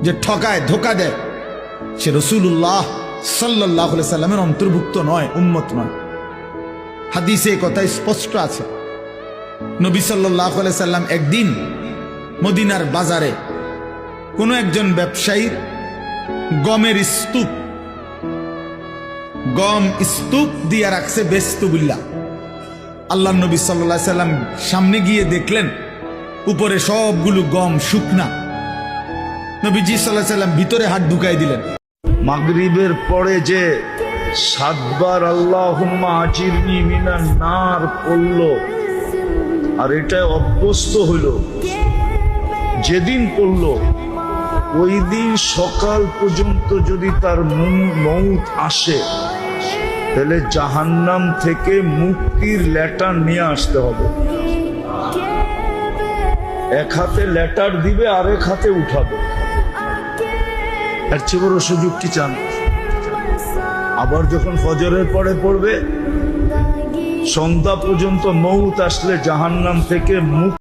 যে ঠকায় ধোকা দেয় সে রাসূলুল্লাহ সাল্লাল্লাহু আলাইহি সাল্লামের অন্তর্ভুক্ত নয়, উম্মত নয়। হাদিসে এই কথা স্পষ্ট আছে। নবী সাল্লাল্লাহু আলাইহি সাল্লাম একদিন মদিনার বাজারে কোনো একজন ব্যবসায়ীর গমের গম স্তূপ দিয়ে রাখছে বেস্তুবিল্লাহ। আল্লাহ নবী সাল্লাল্লাহু আলাইহি সাল্লাম সামনে গিয়ে দেখলেন উপরে সবগুলো গম শুকনা। নবীজি সাল্লাল্লাহু আলাইহি সাল্লাম ভিতরে হাত ঢুকাই দিলেন। মাগরিবের পরে যে 7 বার আল্লাহুম্মা আজিরনি মিনান নার পড়লো, আর এটা অভ্যস্ত হইল, যেদিন পড়লো ওই দিন সকাল পর্যন্ত যদি তার মউত আসে তাহলে জাহান্নাম থেকে মুক্তির লেটার নিয়ে আসতে হবে। এক হাতে লেটার দিবে, আরেক হাতে উঠাবে। এর চেয়ে বড় সুযোগ কি চান? আবার যখন ফজরের পরে পড়বে, সন্ধ্যা পর্যন্ত মউত আসলে জাহান্নাম থেকে মুক্তি